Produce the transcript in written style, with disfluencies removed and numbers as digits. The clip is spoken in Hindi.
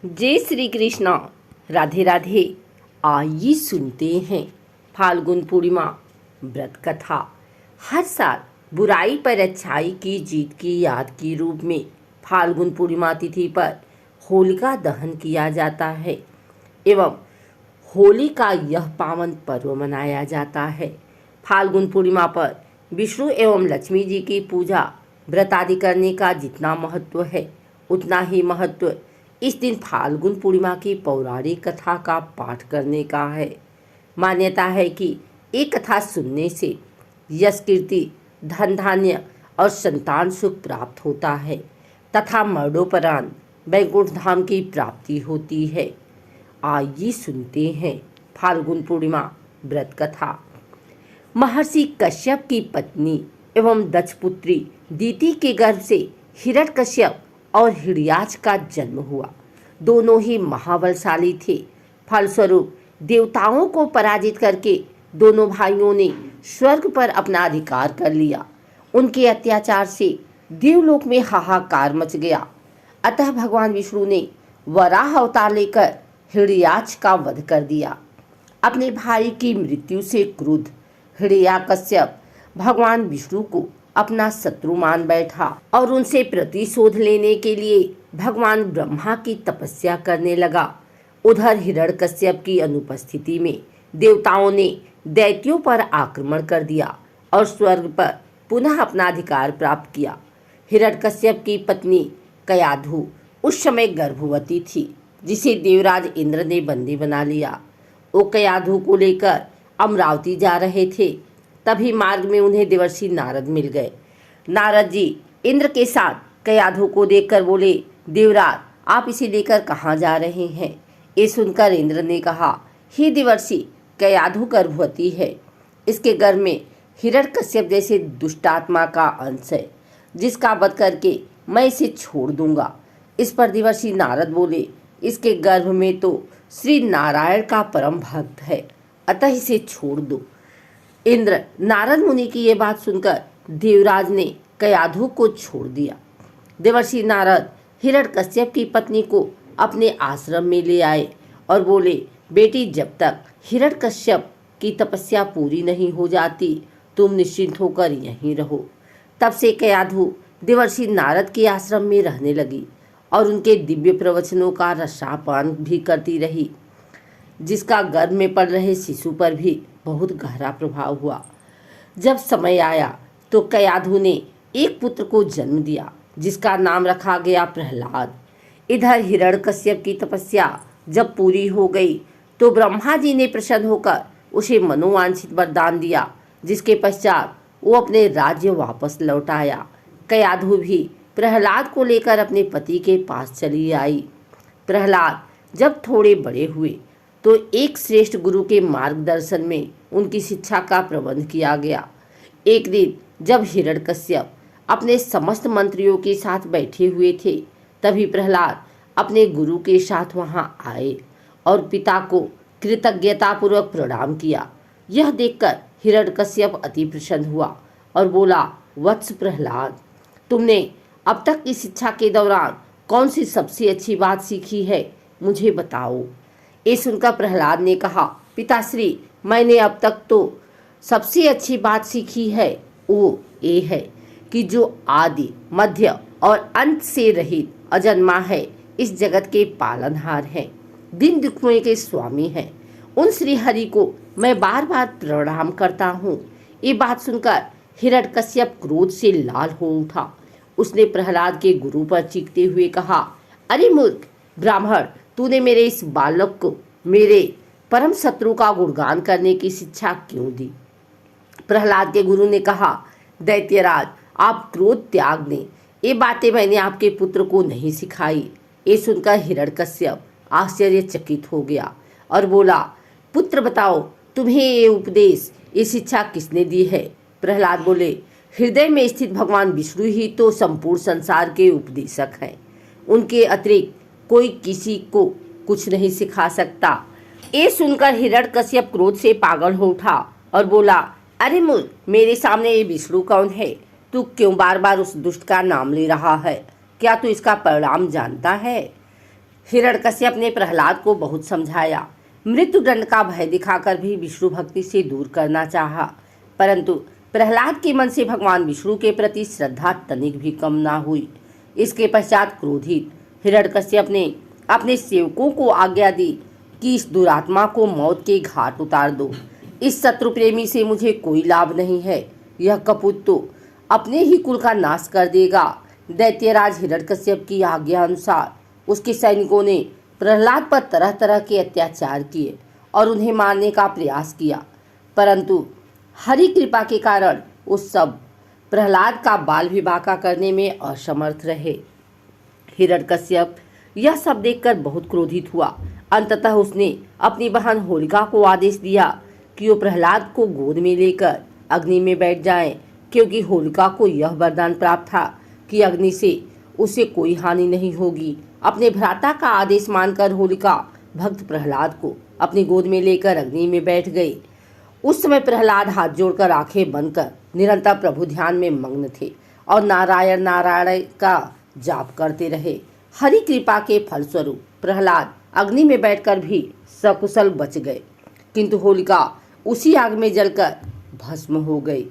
जय श्री कृष्णा। राधे राधे। आइए सुनते हैं फाल्गुन पूर्णिमा व्रत कथा। हर साल बुराई पर अच्छाई की जीत की याद के रूप में फाल्गुन पूर्णिमा तिथि पर होलिका दहन किया जाता है एवं होली का यह पावन पर्व मनाया जाता है। फाल्गुन पूर्णिमा पर विष्णु एवं लक्ष्मी जी की पूजा व्रत आदि करने का जितना महत्व है उतना ही महत्व इस दिन फाल्गुन पूर्णिमा की पौराणिक कथा का पाठ करने का है। मान्यता है कि एक कथा सुनने से यश कीर्ति, धन धान्य और संतान सुख प्राप्त होता है तथा मरणोपरांत वैकुंठ धाम की प्राप्ति होती है। आइए सुनते हैं फाल्गुन पूर्णिमा व्रत कथा। महर्षि कश्यप की पत्नी एवं दक्ष पुत्री दीति के गर्भ से हिरण्यकश्यप और हिडियाच का जन्म हुआ। दोनों ही महाबलशाली थे। फलस्वरूप देवताओं को पराजित करके दोनों भाइयों ने स्वर्ग पर अपना अधिकार कर लिया। उनके अत्याचार से देवलोक में हाहाकार मच गया। अतः भगवान विष्णु ने वराह अवतार लेकर हिडियाच का वध कर दिया। अपने भाई की मृत्यु से क्रुद्ध हिरण्यकश्यप भगवान विष्णु को अपना शत्रु मान बैठा और उनसे प्रतिशोध लेने के लिए भगवान ब्रह्मा की तपस्या करने लगा। उधर हिरण्यकश्यप की अनुपस्थिति में देवताओं ने दैत्यों पर आक्रमण कर दिया और स्वर्ग पर पुनः अपना अधिकार प्राप्त किया। हिरण्यकश्यप की पत्नी कयाधु उस समय गर्भवती थी, जिसे देवराज इंद्र ने बंदी बना लिया। वो कयाधु को लेकर अमरावती जा रहे थे। तभी मार्ग में उन्हें देवर्षि नारद मिल गए। नारद जी इंद्र के साथ कयाधु को देखकर बोले, देवराज आप इसे लेकर कहाँ जा रहे हैं? ये सुनकर इंद्र ने कहा, हे देवर्षि, कयाधु गर्भवती है। इसके गर्भ में हिरण्यकश्यप जैसे दुष्टात्मा का अंश है, जिसका वध करके मैं इसे छोड़ दूंगा। इस पर देवर्षि नारद बोले, इसके गर्भ में तो श्री नारायण का परम भक्त है, अतः इसे छोड़ दो। इंद्र नारद मुनि की ये बात सुनकर देवराज ने कयाधु को छोड़ दिया। देवर्षि नारद हिरण्यकश्यप की पत्नी को अपने आश्रम में ले आए और बोले, बेटी, जब तक हिरण्यकश्यप की तपस्या पूरी नहीं हो जाती तुम निश्चिंत होकर यहीं रहो। तब से कयाधु देवर्षि नारद के आश्रम में रहने लगी और उनके दिव्य प्रवचनों का रसापान भी करती रही, जिसका गर्भ में पड़ रहे शिशु पर भी बहुत गहरा प्रभाव हुआ। जब समय आया तो कयाधु ने एक पुत्र को जन्म दिया, जिसका नाम रखा गया प्रहलाद। इधर हिरण्यकश्यप की तपस्या जब पूरी हो गई तो ब्रह्मा जी ने प्रसन्न होकर उसे मनोवांछित वरदान दिया, जिसके पश्चात वो अपने राज्य वापस लौट आया। कयाधु भी प्रहलाद को लेकर अपने पति के पास चली आई। प्रहलाद जब थोड़े बड़े हुए तो एक श्रेष्ठ गुरु के मार्गदर्शन में उनकी शिक्षा का प्रबंध किया गया। एक दिन जब हिरण्यकश्यप अपने समस्त मंत्रियों के साथ बैठे हुए थे, तभी प्रहलाद अपने गुरु के साथ वहां आए और पिता को कृतज्ञतापूर्वक प्रणाम किया। यह देखकर हिरण्यकश्यप अति प्रसन्न हुआ और बोला, वत्स प्रहलाद, तुमने अब तक की शिक्षा के दौरान कौन सी सबसे अच्छी बात सीखी है, मुझे बताओ। ये सुनकर प्रहलाद ने कहा, पिताश्री, मैंने अब तक तो सबसे अच्छी बात सीखी है वो ये है कि जो आदि, मध्य और अंत से रहित अजन्मा है, इस जगत के पालनहार हैं, दिन दुखों के स्वामी हैं, उन श्री हरि को मैं बार बार प्रणाम करता हूँ। ये बात सुनकर हिरण्यकश्यप क्रोध से लाल हो उठा। उसने प्रहलाद के गुरु पर चीखते हुए कहा, अरे मूर्ख ब्राह्मण, तूने मेरे इस बालक को मेरे परम शत्रु का गुणगान करने की शिक्षा क्यों दी? प्रहलाद के गुरु ने कहा, दैत्यराज, आप क्रोध त्याग दें, ये बातें मैंने आपके पुत्र को नहीं सिखाई। ये सुनकर हिरण्यकश्यप आश्चर्यचकित हो गया और बोला, पुत्र बताओ, तुम्हें ये उपदेश, ये शिक्षा किसने दी है? प्रहलाद बोले, हृदय में स्थित भगवान विष्णु ही तो संपूर्ण संसार के उपदेशक हैं। उनके अतिरिक्त कोई किसी को कुछ नहीं सिखा सकता। ये सुनकर हिरण्यकश्यप क्रोध से पागल हो उठा और बोला, अरे मूर्ख, मेरे सामने ये विष्णु कौन है? तू क्यों बार बार उस दुष्ट का नाम ले रहा है? क्या तू इसका परिणाम जानता है? हिरण्यकश्यप ने प्रहलाद को बहुत समझाया, मृत्यु दंड का भय दिखाकर भी विष्णु भक्ति से दूर करना चाहा, परंतु प्रहलाद के मन से भगवान विष्णु के प्रति श्रद्धा तनिक भी कम ना हुई। इसके पश्चात क्रोधित हिरण्यकश्यप ने अपने सेवकों को आज्ञा दी कि इस दुरात्मा को मौत के घाट उतार दो। इस शत्रु प्रेमी से मुझे कोई लाभ नहीं है, यह कपूत तो अपने ही कुल का नाश कर देगा। दैत्यराज हिरण्यकश्यप की आज्ञा अनुसार उसके सैनिकों ने प्रहलाद पर तरह तरह के अत्याचार किए और उन्हें मारने का प्रयास किया, परंतु हरि कृपा के कारण उस सब प्रहलाद का बाल विवाह करने में असमर्थ रहे। हिरण्यकश्यप यह सब देखकर बहुत क्रोधित हुआ। अंततः उसने अपनी बहन होलिका को आदेश दिया कि वो प्रहलाद को गोद में लेकर अग्नि में बैठ जाएं, क्योंकि होलिका को यह वरदान प्राप्त था कि अग्नि से उसे कोई हानि नहीं होगी। अपने भ्राता का आदेश मानकर होलिका भक्त प्रहलाद को अपनी गोद में लेकर अग्नि में बैठ गई। उस समय प्रहलाद हाथ जोड़कर आंखें बंद कर निरंतर प्रभु ध्यान में मग्न थे और नारायण नारायण का जाप करते रहे। हरि कृपा के फलस्वरूप प्रहलाद अग्नि में बैठकर भी सकुशल बच गए, किंतु होलिका उसी आग में जलकर भस्म हो गई।